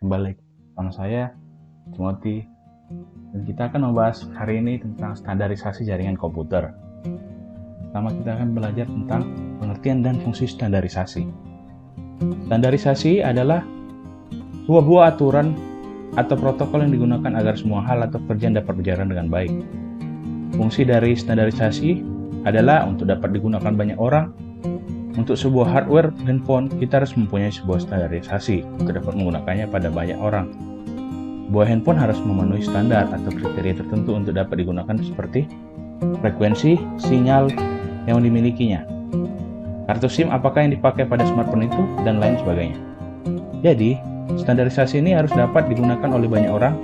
kembali sama saya, Timothy, dan kita akan membahas hari ini tentang standarisasi jaringan komputer. Pertama, kita akan belajar tentang pengertian dan fungsi standarisasi. Standarisasi adalah sebuah aturan atau protokol yang digunakan agar semua hal atau pekerjaan dapat berjalan dengan baik. Fungsi dari standarisasi adalah untuk dapat digunakan banyak orang. Untuk sebuah hardware handphone, kita harus mempunyai sebuah standarisasi untuk dapat menggunakannya pada banyak orang. Sebuah handphone harus memenuhi standar atau kriteria tertentu untuk dapat digunakan seperti frekuensi, sinyal yang dimilikinya, kartu SIM apakah yang dipakai pada smartphone itu, dan lain sebagainya. Jadi, standarisasi ini harus dapat digunakan oleh banyak orang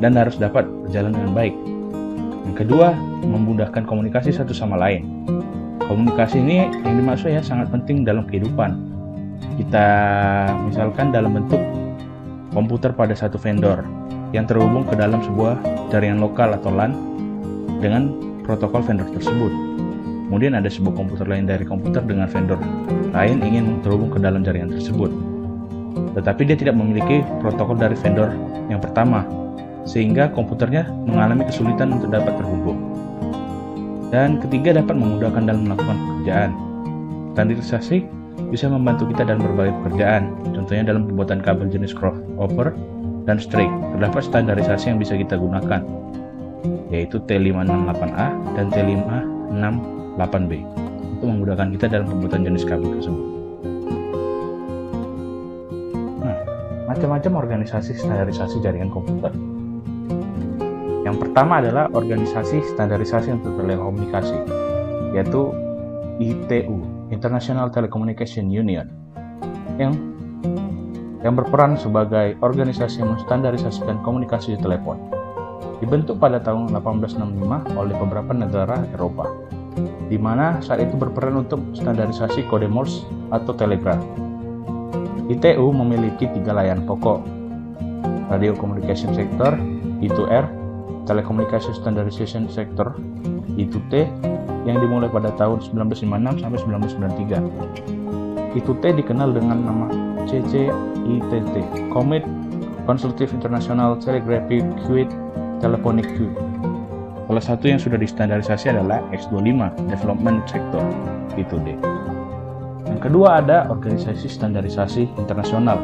dan harus dapat berjalan dengan baik. Yang kedua, memudahkan komunikasi satu sama lain. Komunikasi ini yang dimaksud sangat penting dalam kehidupan. Kita misalkan dalam bentuk komputer pada satu vendor yang terhubung ke dalam sebuah jaringan lokal atau LAN dengan protokol vendor tersebut. Kemudian ada sebuah komputer lain dari komputer dengan vendor lain ingin terhubung ke dalam jaringan tersebut. Tetapi dia tidak memiliki protokol dari vendor yang pertama, sehingga komputernya mengalami kesulitan untuk dapat terhubung. Dan ketiga, dapat memudahkan dalam melakukan pekerjaan. Standarisasi bisa membantu kita dalam berbagai pekerjaan, contohnya dalam pembuatan kabel jenis crossover dan straight. Terdapat standarisasi yang bisa kita gunakan, yaitu T568A dan T568B, untuk memudahkan kita dalam pembuatan jenis kabel tersebut. Macam-macam organisasi standarisasi jaringan komputer. Yang pertama adalah organisasi standarisasi untuk telekomunikasi, yaitu ITU, International Telecommunication Union, yang berperan sebagai organisasi yang menstandarisasikan komunikasi di telepon. Dibentuk pada tahun 1865 oleh beberapa negara Eropa, di mana saat itu berperan untuk standarisasi kode Morse atau telegraf. ITU memiliki 3 layanan pokok: Radio Communication Sector, I2R, Telecommunication Standardization Sector, I2T, yang dimulai pada tahun 1956 sampai 1993. I2T dikenal dengan nama CCITT, Consultative International Telegraphic Queued Telephonic Queue. Salah satu yang sudah distandarisasi adalah X25, Development Sector, I2D. Yang kedua ada organisasi standarisasi internasional.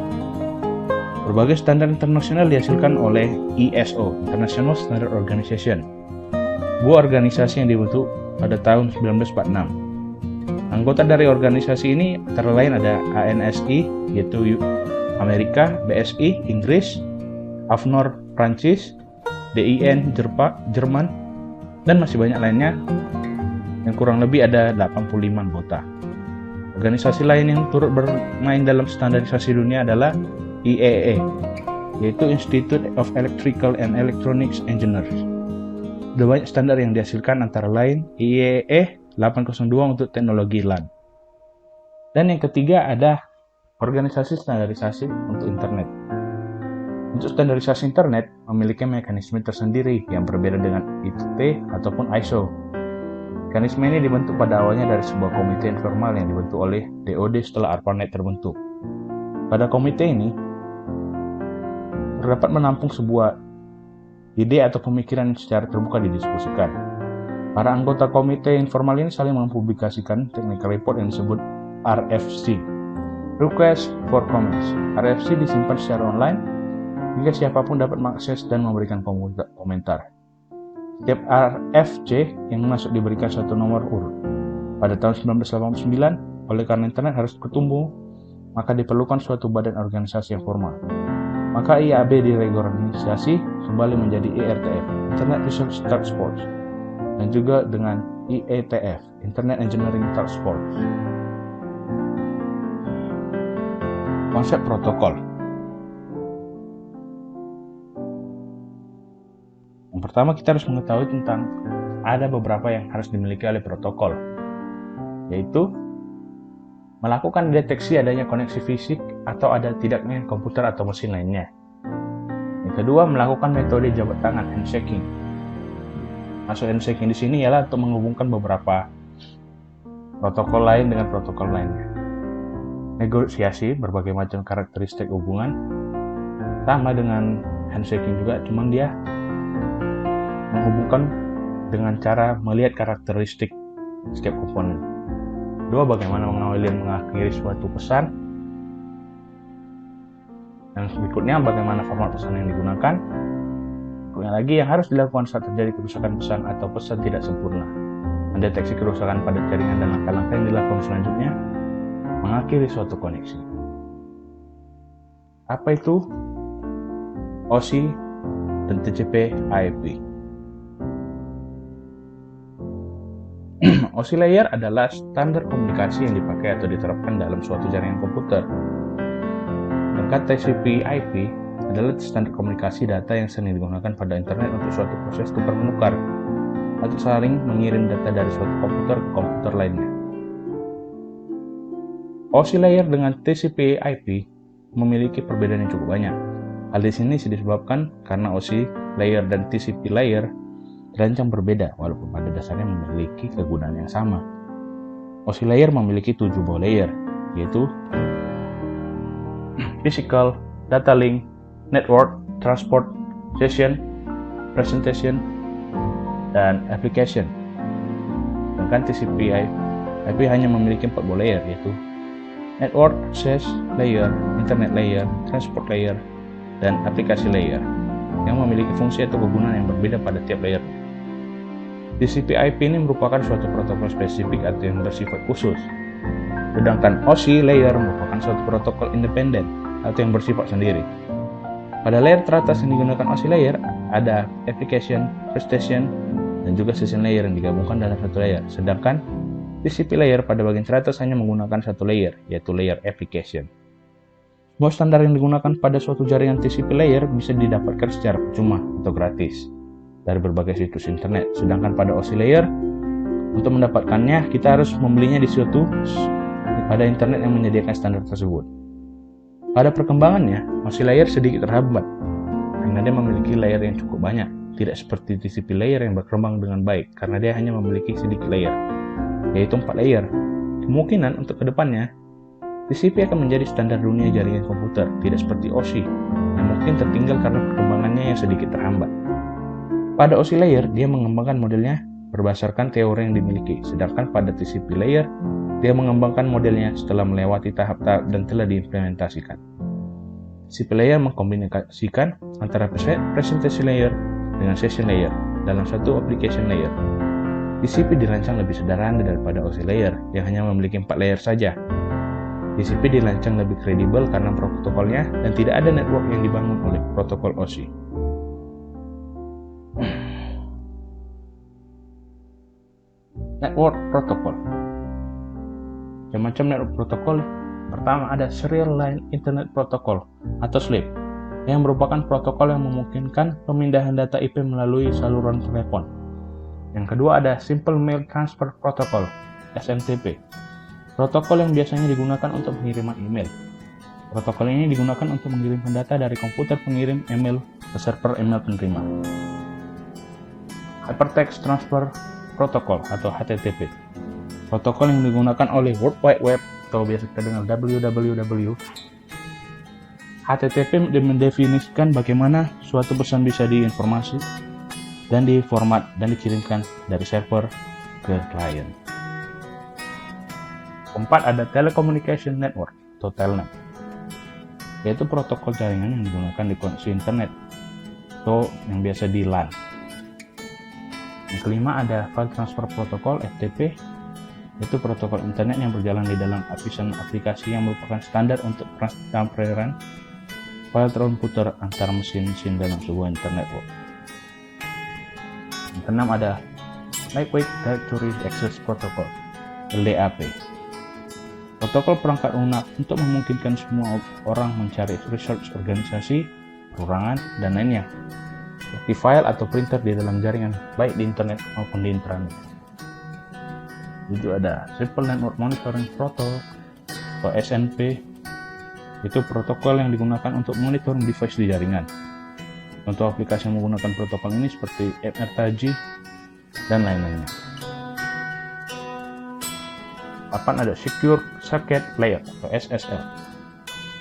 Berbagai standar internasional dihasilkan oleh ISO, International Standard Organization, sebuah organisasi yang dibentuk pada tahun 1946. Anggota dari organisasi ini antara lain ada ANSI, yaitu Amerika, BSI, Inggris, AFNOR, Prancis, DIN, Jerman, dan masih banyak lainnya, yang kurang lebih ada 85 anggota. Organisasi lain yang turut bermain dalam standarisasi dunia adalah IEEE, yaitu Institute of Electrical and Electronics Engineers. Ada banyak standar yang dihasilkan, antara lain IEEE 802 untuk teknologi LAN. Dan yang ketiga ada organisasi standarisasi untuk internet. Untuk standarisasi internet memiliki mekanisme tersendiri yang berbeda dengan ITT ataupun ISO. Mekanisme ini dibentuk pada awalnya dari sebuah komite informal yang dibentuk oleh DoD setelah ARPANET terbentuk. Pada komite ini terdapat menampung sebuah ide atau pemikiran yang secara terbuka didiskusikan. Para anggota komite informal ini saling mempublikasikan technical report yang disebut RFC, Request for Comments. RFC disimpan secara online hingga siapapun dapat mengakses dan memberikan komentar. Setiap RFC yang masuk diberikan satu nomor urut. Pada tahun 1989, oleh karena internet harus bertumbuh, maka diperlukan suatu badan organisasi yang formal. Maka IAB direorganisasi kembali menjadi IRTF, Internet Research Task Force, dan juga dengan IETF, Internet Engineering Task Force. Konsep protokol. Yang pertama, kita harus mengetahui tentang ada beberapa yang harus dimiliki oleh protokol, yaitu melakukan deteksi adanya koneksi fisik atau ada tidaknya komputer atau mesin lainnya. Yang kedua, melakukan metode jabat tangan, handshaking. Maksud handshaking di sini ialah untuk menghubungkan beberapa protokol lain dengan protokol lainnya. Negosiasi berbagai macam karakteristik hubungan. Sama dengan handshaking juga, cuman dia menghubungkan dengan cara melihat karakteristik setiap komponen. Kedua, bagaimana mengawali dan mengakhiri suatu pesan. Yang berikutnya, bagaimana format pesan yang digunakan. Berikutnya lagi, yang harus dilakukan saat terjadi kerusakan pesan atau pesan tidak sempurna. Mendeteksi kerusakan pada jaringan dan langkah-langkah yang dilakukan selanjutnya. Mengakhiri suatu koneksi. Apa itu OSI dan TCP/IP? OSI layer adalah standar komunikasi yang dipakai atau diterapkan dalam suatu jaringan komputer. Sedangkan TCP/IP adalah standar komunikasi data yang sering digunakan pada internet untuk suatu proses tukar-menukar atau saling mengirim data dari suatu komputer ke komputer lainnya. OSI layer dengan TCP/IP memiliki perbedaan yang cukup banyak. Hal di sini disebabkan karena OSI layer dan TCP layer terancam berbeda walaupun pada dasarnya memiliki kegunaan yang sama. OSI layer memiliki 7 buah layer, yaitu physical, data link, network, transport, session, presentation, dan application. Sedangkan TCP/IP hanya memiliki 4 buah layer, yaitu network access layer, internet layer, transport layer, dan aplikasi layer yang memiliki fungsi atau kegunaan yang berbeda pada tiap layer. TCP/IP ini merupakan suatu protokol spesifik atau yang bersifat khusus, sedangkan OSI layer merupakan suatu protokol independen atau yang bersifat sendiri. Pada layer teratas yang digunakan OSI layer ada application, presentation, dan juga session layer yang digabungkan dalam satu layer, sedangkan TCP layer pada bagian teratas hanya menggunakan satu layer, yaitu layer application. Semua standar yang digunakan pada suatu jaringan TCP layer bisa didapatkan secara percuma atau gratis dari berbagai situs internet, sedangkan pada OSI layer, untuk mendapatkannya kita harus membelinya pada internet yang menyediakan standar tersebut. Pada perkembangannya, OSI layer sedikit terhambat karena dia memiliki layer yang cukup banyak, tidak seperti TCP layer yang berkembang dengan baik karena dia hanya memiliki sedikit layer, yaitu 4 layer. Kemungkinan untuk kedepannya, TCP akan menjadi standar dunia jaringan komputer, tidak seperti OSI yang mungkin tertinggal karena perkembangannya yang sedikit terhambat. Pada OSI layer, dia mengembangkan modelnya berdasarkan teori yang dimiliki, sedangkan pada TCP layer, dia mengembangkan modelnya setelah melewati tahap-tahap dan telah diimplementasikan. TCP layer mengkombinasikan antara presentation layer dengan session layer dalam satu application layer. TCP dirancang lebih sederhana daripada OSI layer yang hanya memiliki 4 layer saja. TCP dirancang lebih kredibel karena protokolnya dan tidak ada network yang dibangun oleh protokol OSI. Network protocol. Macam network protokol, pertama ada Serial Line Internet Protocol atau SLIP, yang merupakan protokol yang memungkinkan pemindahan data IP melalui saluran telepon. Yang kedua ada Simple Mail Transfer Protocol (SMTP), protokol yang biasanya digunakan untuk pengiriman email. Protokol ini digunakan untuk mengirimkan data dari komputer pengirim email ke server email penerima. Hypertext Transfer Protocol atau HTTP, protokol yang digunakan oleh World Wide Web atau biasa kita dengar WWW. HTTP mendefinisikan bagaimana suatu pesan bisa diinformasi dan diformat dan dikirimkan dari server ke klien. Keempat ada Telecommunication Network atau Telnet, yaitu protokol jaringan yang digunakan di koneksi internet atau yang biasa di LAN. Yang kelima ada File Transfer Protocol (FTP), yaitu protokol internet yang berjalan di dalam lapisan aplikasi yang merupakan standar untuk transferan file komputer antara mesin-mesin dalam sebuah internet network. Yang keenam ada Lightweight Directory Access Protocol (LDAP), protokol perangkat lunak untuk memungkinkan semua orang mencari research organisasi, perorangan, dan lainnya, seperti file atau printer di dalam jaringan, baik di internet maupun di intranet. Juga ada Simple Network Monitoring Protocol atau SNP, itu protokol yang digunakan untuk monitoring device di jaringan. Contoh aplikasi yang menggunakan protokol ini seperti MRTG dan lain-lainnya. 8 ada Secure Circuit Layer atau SSL.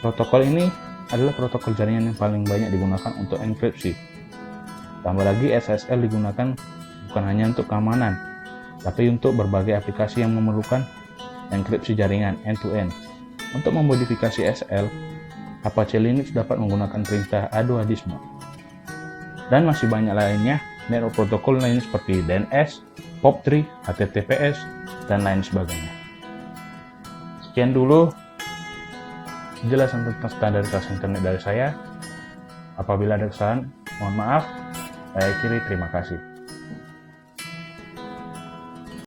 Protokol ini adalah protokol jaringan yang paling banyak digunakan untuk enkripsi. Tambah lagi, SSL digunakan bukan hanya untuk keamanan, tapi untuk berbagai aplikasi yang memerlukan enkripsi jaringan end-to-end. Untuk memodifikasi SSL, Apache Linux dapat menggunakan perintah adoadismo. Dan masih banyak lainnya, network protokol lain seperti DNS, POP3, HTTPS, dan lain sebagainya. Sekian dulu penjelasan tentang standarisasi internet dari saya. Apabila ada kesalahan, mohon maaf. Saya akhiri, terima kasih.